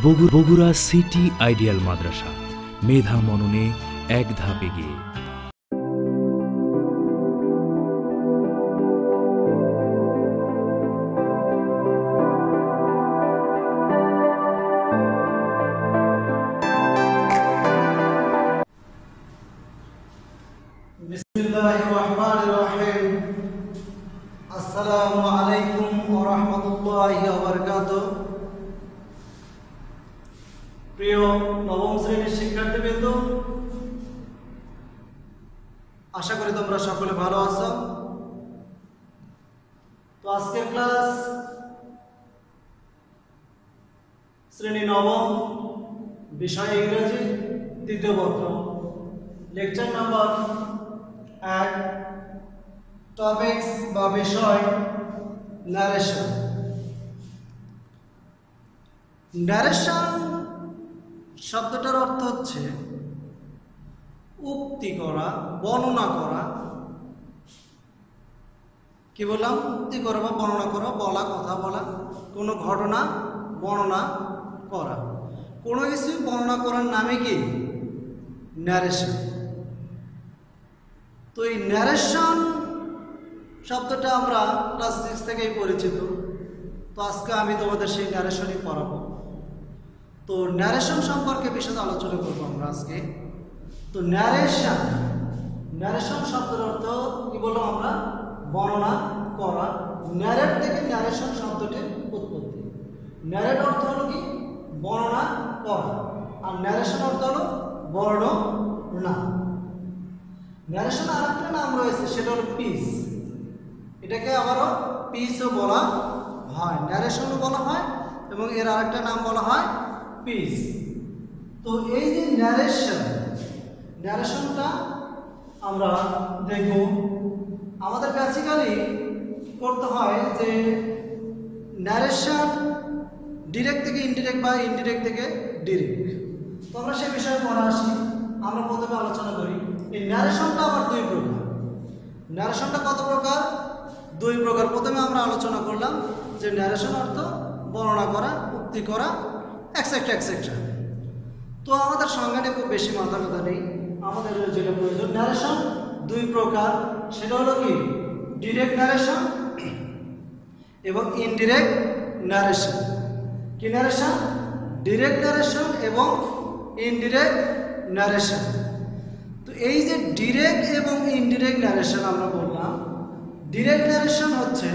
Bogura city ideal মাদ্রাসা, মেধা মননে এক ধাপ এগিয়ে। বিসমিল্লাহির রহমানির রহিম। আসসালামু আলাইকুম ওয়া রাহমাতুল্লাহি ওয়া বারাকাতুহু। প্রিয় নবম শ্রেণীর শিক্ষার্থীবৃন্দ, আশা করি তোমরা সকলে ভালো আছো। তো আজকের ক্লাস শ্রেণী নবম, বিষয় ইংরেজি, তৃতীয় পত্র, লেকচার নাম্বার 1, টপিকস বা বিষয় ন্যারেশন। ন্যারেশন শব্দটার অর্থ হচ্ছে উক্তি করা, বর্ণনা করা। কি বললাম? উক্তি করা বা বর্ণনা করা, বলা, কথা বলা, কোনো ঘটনা বর্ণনা করা, কোনো কিছু বর্ণনা করার নামে কি ন্যারেশন। তো এই ন্যারেশন শব্দটা আমরা ক্লাস 6 থেকেই পরিচিত। তো আজকে আমি তোমাদের সেই ন্যারেশনই পড়াবো। তো ন্যারেশন সম্পর্কে বিশদ আলোচনা করবো আমরা আজকে। তো ন্যারেশন শব্দের অর্থ কি বললাম আমরা? বর্ণনা করা। ন্যারেট থেকে ন্যারেশন শব্দটির উৎপত্তি। ন্যারেট অর্থ হলো কি? বর্ণনা করা, আর ন্যারেশন অর্থ হলো বর্ণনা। ন্যারেশন আরেকটা নাম রয়েছে, সেটা হলো পিস। এটাকে আবারও পিসও বলা হয়, ন্যারেশনও বলা হয়, এবং এর আরেকটা নাম বলা হয় পিস। তো এই যে ন্যারেশনটা আমরা দেখব, আমাদের বেসিক্যালি করতে হয় যে ন্যারেশন ডিরেক্ট থেকে ইনডিরেক্ট বা ইনডিরেক্ট থেকে ডিরেক্ট। তো আমরা সে বিষয়ে পড়া আসি। আমরা প্রথমে আলোচনা করি এই ন্যারেশনটা আবার 2 প্রকার। ন্যারেশনটা কত প্রকার? 2 প্রকার। প্রথমে আমরা আলোচনা করলাম যে ন্যারেশন অর্থ বর্ণনা করা, উক্তি করা, এক্সেট্রা এক্সেট্রা। তো আমাদের সংজ্ঞানে খুব বেশি মাথা ব্যথা নেই, আমাদের যেটা প্রয়োজন, ন্যারেশন 2 প্রকার। সেটা হলো কি? ডিরেক্ট ন্যারেশন এবং ইনডিরেক্ট ন্যারেশন। কি ন্যারেশন? ডিরেক্ট ন্যারেশন এবং ইনডিরেক্ট ন্যারেশন। তো এই যে ডিরেক্ট এবং ইনডিরেক্ট ন্যারেশন আমরা বললাম, ডিরেক্ট ন্যারেশন হচ্ছে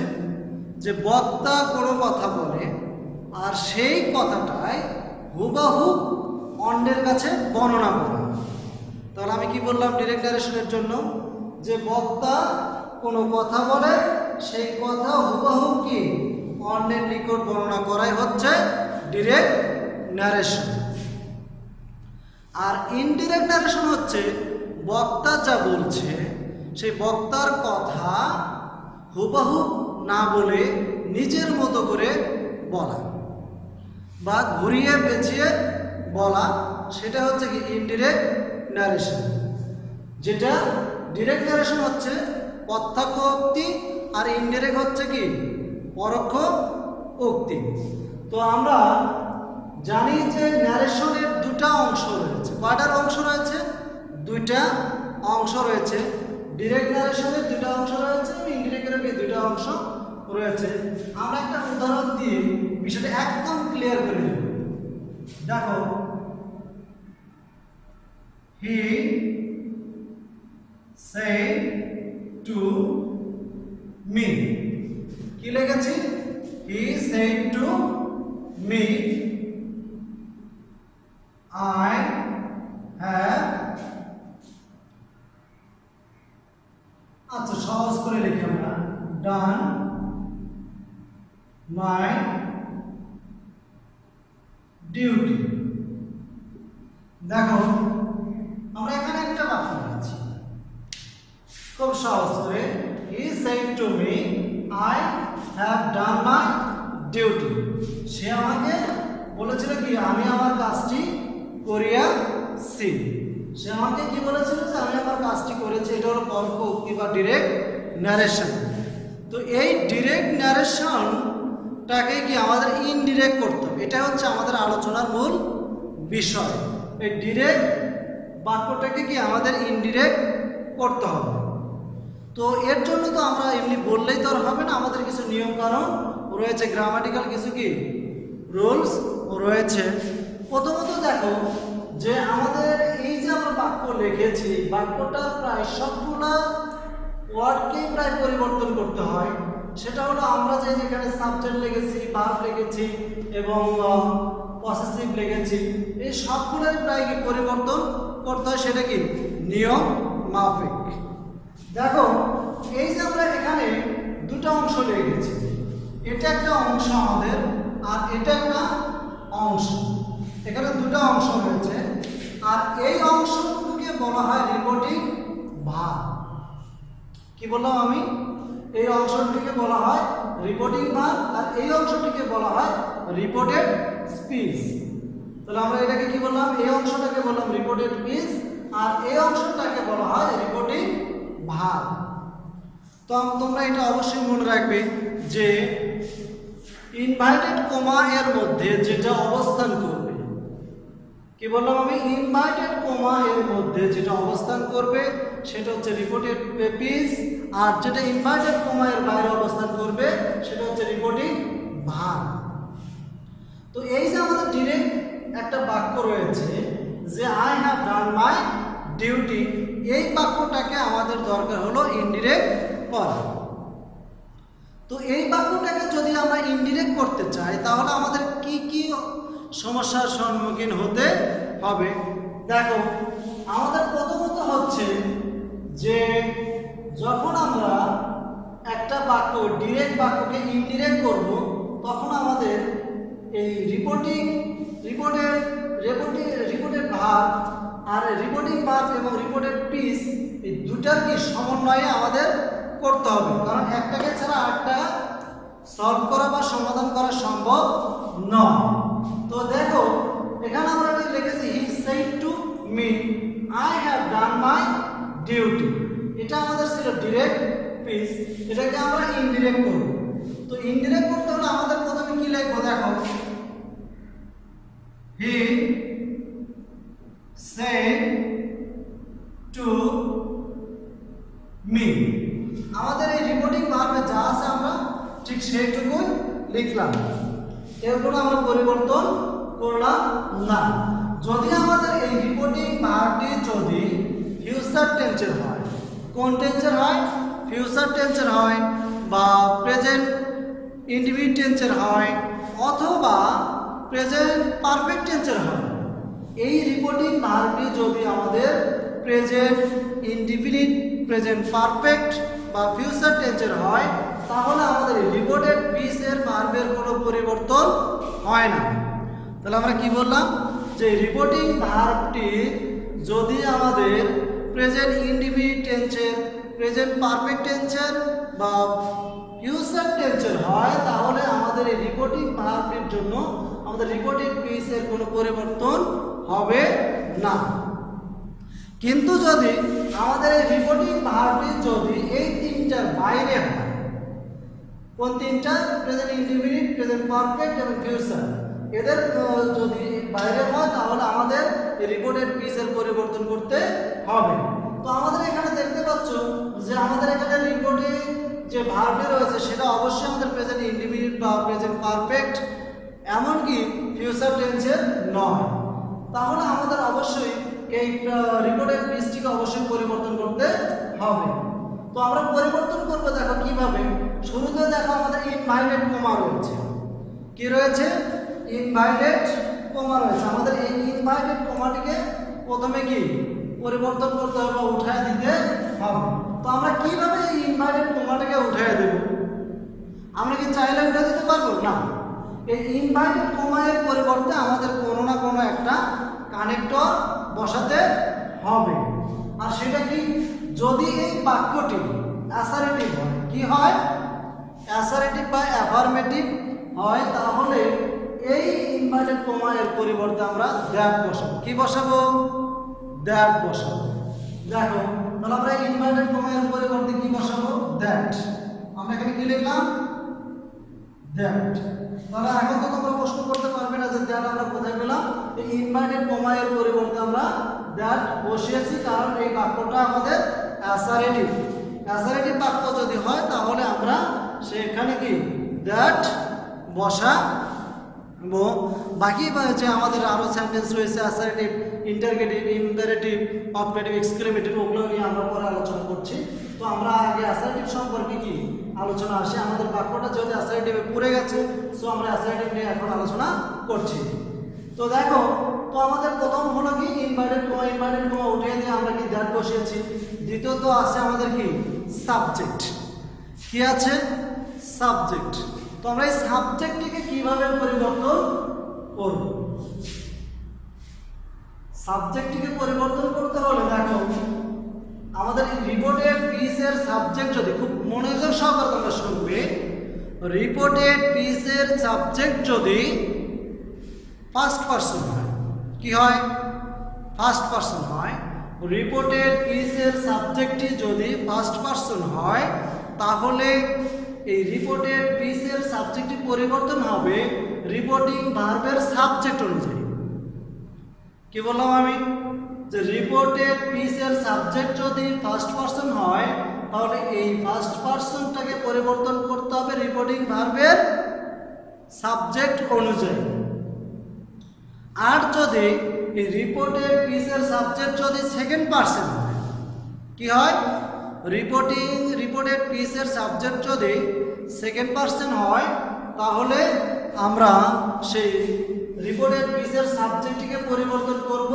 যে বক্তা কোনো কথা বলে আর সেই কথাটাই হুবহু অন্যের কাছে বর্ণনা করা। তাহলে আমি কি বললাম ডিরেক্ট ন্যারেশনের জন্য? যে বক্তা কোনো কথা বলে, সেই কথা হুবহু কি অন্যের নিকট বর্ণনা করাই হচ্ছে ডিরেক্ট ন্যারেশন। আর ইনডিরেক্ট ন্যারেশন হচ্ছে বক্তা যা বলছে সেই বক্তার কথা হুবহু না বলে নিজের মতো করে বলা বা ঘুরিয়ে পেঁচিয়ে বলা, সেটা হচ্ছে কি ইনডিরেক্ট ন্যারেশন। যেটা ডিরেক্ট ন্যারেশন হচ্ছে প্রত্যক্ষ উক্তি, আর ইনডিরেক্ট হচ্ছে কি পরোক্ষ উক্তি। তো আমরা জানি যে ন্যারেশনের 2টা অংশ রয়েছে। কয়টার অংশ রয়েছে? 2টা অংশ রয়েছে। ডিরেক্ট ন্যারেশনের 2টা অংশ রয়েছে, ইনডিরেক্টের 2টা অংশ রয়েছে। আমরা একটা উদাহরণ দিয়ে বিষয়টা একদম ক্লিয়ার করে দেব। দেখো, হি said to me। কি লিখেছি? হি said to me I have, আচ্ছা সহজ করে লিখি আমরা, done my duty। দেখো, আমরা এখানে একটা বাক্য আছে, খুব সহজ করে, he said to me I have done my duty। সে আমাকে বলেছিল কি আমি আমার কাজটি করিয়াছি। সে আমাকে কি বলেছিল? যে আমি আমার কাজটি করেছি। এটা হলো পরোক্ষ উক্তি বা ডিরেক্ট ন্যারেশন। তো এই ডিরেক্ট ন্যারেশন বাক্যটাকে কি আমাদের ইনডিরেক্ট করতে হবে। এটা হচ্ছে আমাদের আলোচনার মূল বিষয়। এই ডিরেক্ট বাক্যটাকে কি আমাদের ইনডিরেক্ট করতে হবে। তো এর জন্য তো আমরা এমনি বললেই তো আর হবে না, আমাদের কিছু নিয়ম কানুন রয়েছে, গ্রামাটিক্যাল কিছু কি রুলস রয়েছে। প্রথমত দেখো যে আমাদের এই যে আমরা বাক্য লিখেছি, বাক্যটা প্রায় সবগুলা ওয়ার্ডকেই প্রায় পরিবর্তন করতে হয়। সেটা হলো আমরা যে যেখানে সাবজেক্ট লিখেছি, ভার্ব লিখেছি এবং পসেসিভ লিখেছি, এই সবগুলোই প্রায় কি পরিবর্তন করতে হয়, সেটা কি নিয়ম মাফিক। দেখো এই যে আমরা এখানে দুটো অংশ লিখেছি, এটা একটা অংশ আমাদের আর এটা একটা অংশ, এখানে দুটো অংশ রয়েছে। আর এই অংশগুলোকে বলা হয় রিপোর্টিং ভার্ব। কি বললাম আমি? এই অংশটিকে বলা হয় রিপোর্টিং ভার্ব আর এই অংশটিকে বলা হয় রিপোর্টেড স্পিচ। তাহলে আমরা এটাকে কি বললাম? এই অংশটাকে বললাম রিপোর্টেড স্পিচ আর এই অংশটাকে বলা হয় রিপোর্টিং ভার্ব। তো তোমরা এটা অবশ্যই মনে রাখবে যে ইনভার্টেড কমা এর মধ্যে যেটা অবস্থান করবে, কি বললাম আমি? ইনভার্টেড কমা এর মধ্যে যেটা অবস্থান করবে সেটা হচ্ছে রিপোর্টেড স্পিচ, আর যেটা ইনভার্টেড কমা এর বাইরে অবস্থান করবে সেটা হচ্ছে রিপোর্টিং ভার্ব। তো এই যে আমাদের ডিরেক্ট একটা বাক্য রয়েছে যে I have done my duty, এই বাক্যটাকে আমাদের দরকার হলো ইনডিরেক্ট করা। তো এই বাক্যটাকে যদি আমরা ইনডিরেক্ট করতে চাই তাহলে আমাদের কি কি সমস্যার সম্মুখীন হতে হবে? দেখো আমাদের প্রথমত হচ্ছে যে যখন আমরা একটা বাক্য ডিরেক্ট বাক্যকে ইনডিরেক্ট করব তখন আমাদের এই রিপোর্টেড ভার্ব আর রিপোর্টিং ভার্ব এবং রিপোর্টেড স্পিচ এই দুটার কি সমন্বয়ে আমাদের করতে হবে, কারণ একটাকে ছাড়া আরেকটা সলভ করা বা সমাধান করা সম্ভব নয়। তো দেখো এখানে আমরা লিখেছি হি said to me I have done my duty, এটা আমাদের ছিল ডিরেক্ট স্পিচ, এটাকে আমরা ইনডিরেক্ট করব। তো ইনডিরেক্ট করতে হলে আমাদের প্রথমে কি লিখবো? দেখো হি সেড টু মি, আমাদের এই রিপোর্টিং ভার্বে যা আছে আমরা ঠিক সেইটুকুই লিখলাম, এর কোনো আমরা পরিবর্তন করলাম না। যদি আমাদের এই রিপোর্টিং ভার্বটি যদি ফিউচার টেন্সের হয়, কোন টেন্সের হয়? ফিউচার টেন্সের হয় বা প্রেজেন্ট ইনডিফিনিট টেন্সের হয় অথবা প্রেজেন্ট পারফেক্ট টেন্সের হয়, এই রিপোর্টিং ভার্বটি যদি আমাদের প্রেজেন্ট ইনডিফিনিট, প্রেজেন্ট পারফেক্ট বা ফিউচার টেন্সের হয় তাহলে আমাদের রিপোর্টেড স্পিচের ভার্বের কোনো পরিবর্তন হয় না। তাহলে আমরা কি বললাম যে রিপোর্টিং ভার্বটি যদি আমাদের প্রেজেন্ট ইনডিফিনিট টেন্সের, প্রেজেন্ট পারফেক্ট টেন্সের বা ফিউচার টেন্সের হয় তাহলে আমাদের এই রিপোর্টিং ভার্বটির জন্য আমাদের রিপোর্টেড স্পিচের কোনো পরিবর্তন হবে না। কিন্তু যদি আমাদের এই রিপোর্টিং ভার্বটি যদি এই তিনটার বাইরে হয়, কোন তিনটা? প্রেজেন্ট ইনডিফিনিট, প্রেজেন্ট পারফেক্ট এবং ফিউচার, এদের যদি বাইরে হয় তাহলে আমাদের এই রিপোর্টেড স্পিচের পরিবর্তন করতে হবে। তো আমাদের এখানে দেখতে পাচ্ছ যে আমাদের এখানে রিপোর্টে যে ভার্বটি রয়েছে সেটা অবশ্যই আমাদের প্রেজেন্ট ইনডিফিনিট বা প্রেজেন্ট পারফেক্ট, এমনকি ফিউচার টেন্সের নয়। তাহলে আমাদের অবশ্যই এই রিপোর্টেড স্পিচটিকে অবশ্যই পরিবর্তন করতে হবে। তো আমরা পরিবর্তন করব দেখো কিভাবে। শুরুতে দেখো আমাদের ইনভাইটেড কমা রয়েছে, কি রয়েছে? ইনভাইটেড কমা রয়েছে। আমাদের এই ইনভাইটেড কমাটিকে প্রথমে কি পরিবর্তন করতে হবে বা উঠায় দিতে হবে। তো আমরা কিভাবে এই ইনভাইটেড কমাটাকে উঠায় দেব? আমরা কি চাইলে উঠে দিতে পারবো না? এই ইনভাইটেড কমা এর পরিবর্তে আমাদের কোনো না কোনো একটা কানেক্টর বসাতে হবে। আর সেটা কি? যদি এই বাক্যটি অ্যাসারেটিভ হয়, কি হয়? অ্যাসারেটিভ বা অ্যাফার্মেটিভ হয় তাহলে এই ইনভার্টেড কমা এর পরিবর্তে আমরা দ্যাট বসাবো। কি বসাবো? দ্যাট বসাবো। দেখো তাহলে আমরা ইনভার্টেড কমা এর পরিবর্তে কি বসাবো? দ্যাট। আমরা এখানে কি লিখলাম? দ্যাট। তাহলে এখন তো তোমরা প্রশ্ন করতে পারবে না যে দ্যাট আমরা কোথায় পেলাম, এই ইনভার্টেড কমা এর পরিবর্তে আমরা দ্যাট বসিয়েছি, কারণ এই বাক্যটা আমাদের অ্যাসারেটিভ। অ্যাসারেটিভ বাক্য যদি হয় তাহলে আমরা সেখানে কি দ্যাট বসা, এবং বাকি যে আমাদের আরও সেন্টেন্স রয়েছে assertive, interrogative, imperative, objective, exclamative, ওগুলো নিয়ে আমরা পরে আলোচনা করছি। তো আমরা আগে অ্যাসারেটিভ সম্পর্কে কি আলোচনা আসে, আমাদের বাক্যটা যেহেতু অ্যাসারেটিভে পড়ে গেছে, সো আমরা অ্যাসারেটিভ নিয়ে এখন আলোচনা করছি। তো দেখো, তো আমাদের প্রথম হলো কি ইনভার্টেড কমা উঠিয়ে দিয়ে আমরা কি দ্যাট বসিয়েছি। দ্বিতীয়ত আছে আমাদের কি সাবজেক্ট, কি আছে সাবজেক্ট। তো আমরা এই সাবজেক্টটিকে কিভাবে পরিবর্তন করব, সাবজেক্টটিকে পরিবর্তন করতে হলে দেখো আমাদের রিপোর্টেড পিসের সাবজেক্ট যদি, খুব মনোযোগ সহকারে তোমরা শুনবে, রিপোর্টেড পিসের সাবজেক্ট যদি ফার্স্ট পারসন হয়, কি হয় ফার্স্ট পারসন হয়, রিপোর্টেড পিসের সাবজেক্টটি যদি ফার্স্ট পারসন হয় তাহলে এই রিপোর্টেড পিসের সাবজেক্টটি পরিবর্তন হবে রিপোর্টিং ভার্বের সাবজেক্ট অনুযায়ী। কি বললাম আমি, যে রিপোর্টেড পিসের সাবজেক্ট যদি ফার্স্ট পারসন হয় তাহলে এই ফার্স্ট পারসনটাকে পরিবর্তন করতে হবে রিপোর্টিং ভার্বের সাবজেক্ট অনুযায়ী। আর যদি এই রিপোর্টেড পিসের সাবজেক্ট যদি সেকেন্ড পারসন হয়, কি হয়, রিপোর্টেড পিসের সাবজেক্ট যদি সেকেন্ড পারসন হয় তাহলে আমরা সেই রিপোর্টেড পিসের সাবজেক্টটিকে পরিবর্তন করব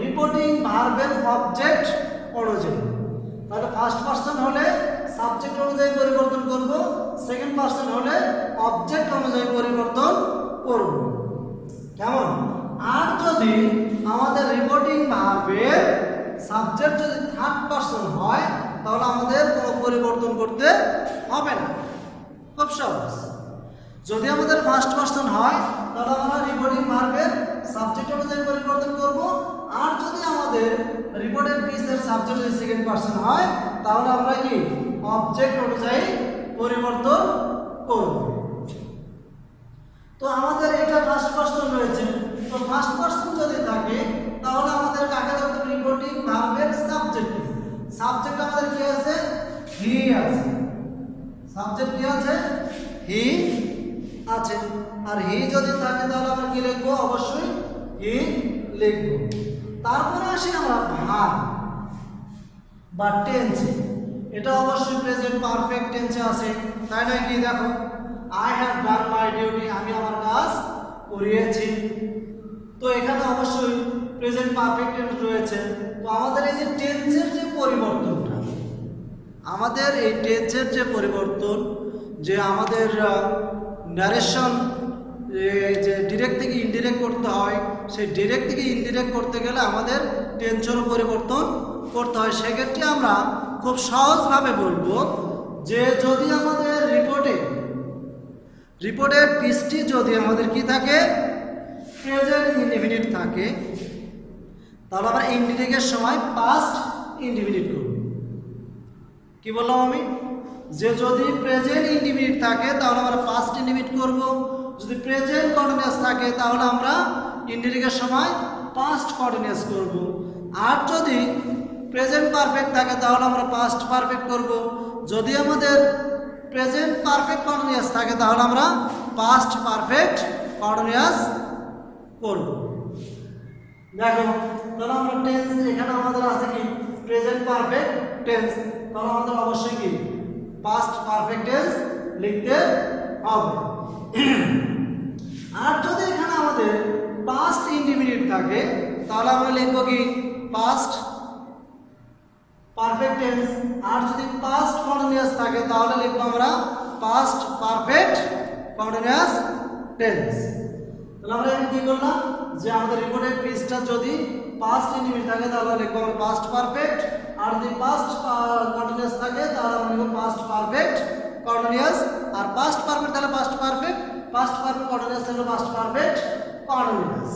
রিপোর্টিং ভার্বের অবজেক্ট অনুযায়ী। তাহলে ফার্স্ট পারসন হলে সাবজেক্ট অনুযায়ী পরিবর্তন করব, সেকেন্ড পারসন হলে অবজেক্ট অনুযায়ী পরিবর্তন করব, কেমন। আর যদি আমাদের রিপোর্টিং ভার্বের সাবজেক্ট যদি থার্ড পারসন হয় তাহলে আমাদের কোনো পরিবর্তন করতে হবে না, খুব সহজ। যদি আমাদের ফার্স্ট পারসন হয় তাহলে আমরা রিপোর্টিং ভার্বের সাবজেক্ট অনুযায়ী পরিবর্তন করব, আর যদি আমাদের রিপোর্টেড পিসের সাবজেক্ট যদি সেকেন্ড পারসন হয় তাহলে আমরা কি অবজেক্ট অনুযায়ী পরিবর্তন করব। তো আমাদের এটা ফার্স্ট পারসন রয়েছে, তো ফার্স্ট পারসন যদি থাকে তাহলে আমাদের কাকে ধরতে হবে, রিপোর্টিং ভার্বের সাবজেক্ট। সাবজেক্ট আমাদের কি আছে, হি আছে, সাবজেক্ট কি আছে, হি আছে। আর হি যদি থাকে তাহলে আমরা কি লিখবো, অবশ্যই হি লিখবো। তারপরে আসি আমরা ভার্ব বা টেন্সে, এটা অবশ্যই প্রেজেন্ট পারফেক্ট টেন্সে আছে, তাই নয় কি। দেখো, I have done my duty, আমি আমার কাজ করিয়েছি। তো এখানে অবশ্যই প্রেজেন্ট পারফেক্ট টেন্স রয়েছে। তো আমাদের এই যে টেন্সের যে পরিবর্তনটা, আমাদের এই টেন্সের যে পরিবর্তন, যে আমাদের ন্যারেশন যে ডিরেক্ট থেকে ইনডিরেক্ট করতে হয়, সেই ডিরেক্ট থেকে ইনডিরেক্ট করতে গেলে আমাদের টেন্সেরও পরিবর্তন করতে হয়। সেক্ষেত্রে আমরা খুব সহজভাবে বলবো যে যদি আমাদের রিপোর্টেড পিসটি যদি আমাদের কি থাকে, প্রেজেন্ট ইনডিফিনিট থাকে, তাহলে আমরা ইনডিরেক্টের সময় পাস্ট ইনডিফিনিট করব। কি বললাম আমি, যে যদি প্রেজেন্ট ইনডিফিনিট থাকে তাহলে আমরা পাস্ট ইনডিফিনিট করব, যদি প্রেজেন্ট কন্টিনিউয়াস থাকে তাহলে আমরা ইনডিরেক্টের সময় পাস্ট কন্টিনিউয়াস করব। আর যদি প্রেজেন্ট পারফেক্ট থাকে তাহলে আমরা পাস্ট পারফেক্ট করব। যদি আমাদের প্রেজেন্ট পারফেক্ট কন্টিনিউয়াস থাকে তাহলে আমরা পাস্ট পারফেক্ট কন্টিনিউয়াস করব। দেখো, তাহলে আমরা টেন্স এখানে আমাদের আছে কি প্রেজেন্ট পারফেক্ট টেন্স, তাহলে আমাদের অবশ্যই কি পাস্ট পারফেক্ট টেন্স লিখতে হবে। আর যদি এখানে আমাদের পাস্ট ইনডিফিনিট থাকে তাহলে আমরা লিখব কি পাস্ট পারফেক্ট টেন্স। আর যদি পাস্ট কন্টিনিউয়াস থাকে তাহলে লিখব আমরা পাস্ট পারফেক্ট কন্টিনিউয়াস টেন্স। তাহলে আমরা কি করলাম, যে আমাদের রিপোর্টেড পিসটা যদি পাস্ট ইনডিফিনিট থাকে তাহলে লিখব আমরা পাস্ট পারফেক্ট, আর যদি পাস্ট কন্টিনিউয়াস থাকে তাহলে আমরা লিখব পাস্ট পারফেক্ট কন্টিনিউয়াস। আর পাস্ট পারফেক্ট তাহলে পাস্ট পারফেক্ট কন্টিনিউয়াস তাহলে পাস্ট পারফেক্ট কন্টিনিউয়াস।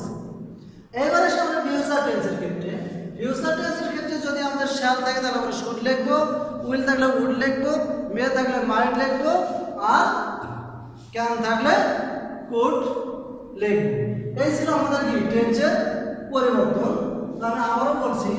এবারে আমরা ফিউচার টেন্সের ক্ষেত্রে, যদি আমাদের শ্যাল থাকে তাহলে আমরা শুড লিখবো, উইল থাকলে উড লিখবো, মে থাকলে মাইট লিখবো, আর ক্যান থাকলে কুড লিখব। এই ছিল আমাদের কি টেন্সের পরিবর্তন। তো আমি আবারও বলছি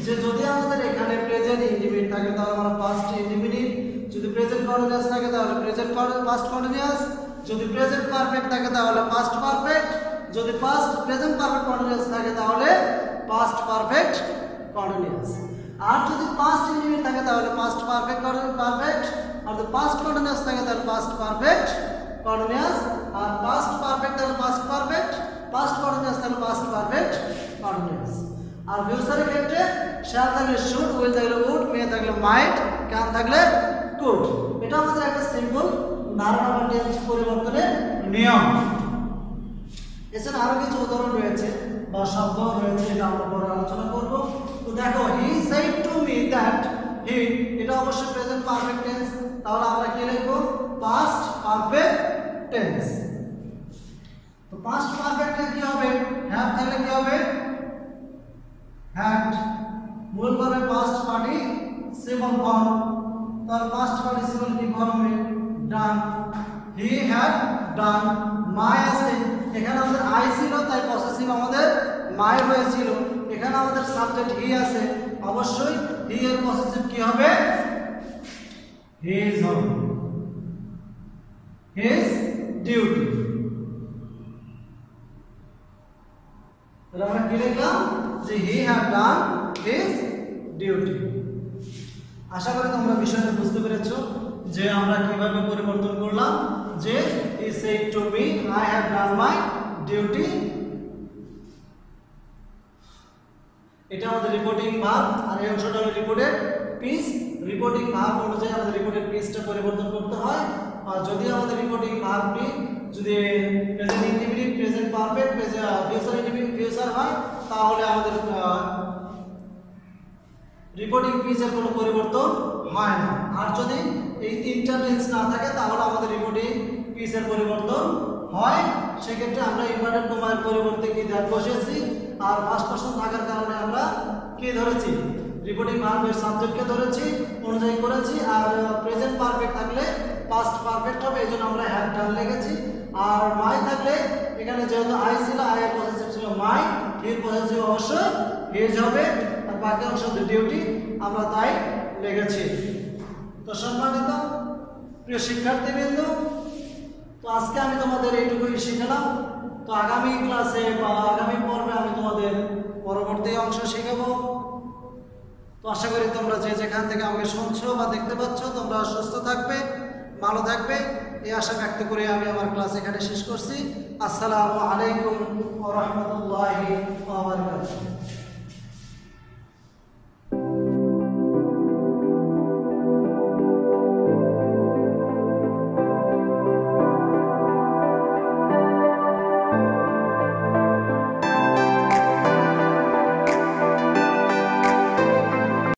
যে যদি আমাদের এখানে প্রেজেন্ট ইনডিফিনিট থাকে তাহলে আমরা পাস্ট ইনডিফিনিট, যদি প্রেজেন্ট কন্টিনিউয়াস থাকে তাহলে প্রেজেন্ট পাস্ট কন্টিনিউয়াস, যদি প্রেজেন্ট পারফেক্ট থাকে তাহলে পাস্ট পারফেক্ট, যদি পাস্ট প্রেজেন্ট পারফেক্ট কন্টিনিউয়াস থাকে তাহলে পাস্ট পারফেক্ট কন্টিনিউয়াস। আর যদি পাস্ট ইনডিফিনিট থাকে তাহলে পাস্ট পারফেক্ট পারফেক্ট, আর যদি পাস্ট কন্টিনিউয়াস থাকে তাহলে পাস্ট পারফেক্ট কন্টিনিউয়াস, আর পাস্ট পারফেক্ট তাহলে পাস্ট পারফেক্ট, পাস্ট কন্টিনিউয়াস তাহলে পাস্ট পারফেক্ট কন্টিনিউয়াস। আর ফিউচারের ক্ষেত্রে শ্যাল থাকলে শুড, উইল থাকলে উড, মে থাকলে মাইট, ক্যান থাকলে কুড। এটা আমাদের একটা সিম্পল ধারণা বা টেন্স পরিবর্তনের নিয়ম। এছাড়া আরো কিছু উদাহরণ রয়েছে বা শব্দ রয়েছে, এটা আমরা পরে আলোচনা করব। তো দেখো, he said to me that, he এটা অবশ্যই প্রেজেন্ট পারফেক্ট টেন্স, তাহলে আমরা কি লিখব? Past perfect tense. তো পাস্ট পারফেক্টে কি হবে? হ্যাভ থাকলে কি হবে? হ্যাড। মূল ভার্বের পাস্ট পার্টিসিপল ফর্ম, তার পাস্ট পার্টিসিপল কি ফর্ম হবে? ডান। হি হ্যাড ডান। মাই আছে, এখানে আমাদের আই ছিল তাই পসেসিভ আমাদের মাই হয়েছিল। এখানে আমাদের সাবজেক্ট হি আছে, অবশ্যই হি এর পসেসিভ কি হবে? হিজ হবে। His duty. তাহলে আমরা কি লিখলাম? যে he had done his duty. আশা করি তোমরা বিষয়টা বুঝতে পেরেছো যে আমরা কিভাবে পরিবর্তন করলাম। যে হি said to me I have done my duty, এটা আমাদের রিপোর্টিং ভার্ব, আর এই অংশটা হলো রিপোর্টের পিস। রিপোর্টিং ভার্ব অনুযায়ী আমাদের রিপোর্টের পিসটা পরিবর্তন করতে হয়। আর যদি আমাদের রিপোর্টিং ভার্বটি যদি present indefinite, present perfect, future indefinite, future হয়, তাহলে আমাদের রিপোর্টিং পিসের কোনো পরিবর্তন হয় না। আর যদি এই তিনটা টেন্স না থাকে তাহলে আমাদের রিপোর্টিং পিসের পরিবর্তন হয়। সেক্ষেত্রে আমরা ইনভার্টেড কমার পরিবর্তে কি দ্যাট বসিয়েছি, আর ফার্স্ট পারসন থাকার কারণে আমরা কি ধরেছি? রিপোর্টিং ভার্বের সাবজেক্টকে ধরেছি, অনুযায়ী করেছি। আর প্রেজেন্ট পারফেক্ট থাকলে পাস্ট পারফেক্ট হবে, এই জন্য আমরা হ্যাড ডান লিখেছি। আর মাই থাকলে এখানে যেহেতু আই ছিল, আই এর পসেসিভ ছিল মাই, হির পসেসিভ অবশ্যই হিজ হবে, আর বাকি অংশ ডিউটি আমরা তাই লিখেছি। তো সম্মানিত প্রিয় শিক্ষার্থীবৃন্দ, তো আজকে আমি তোমাদের এইটুকুই শিখালাম। তো আগামী ক্লাসে বা আগামী পর্বে আমি তোমাদের পরবর্তী অংশ শেখাবো। তো আশা করি তোমরা যে যেখান থেকে আমাকে শুনছো বা দেখতে পাচ্ছ তোমরা সুস্থ থাকবে, ভালো থাকবে, এই আশা ব্যক্ত করে আমি আমার ক্লাস এখানে শেষ করছি। আসসালামু আলাইকুম ওয়া রাহমাতুল্লাহি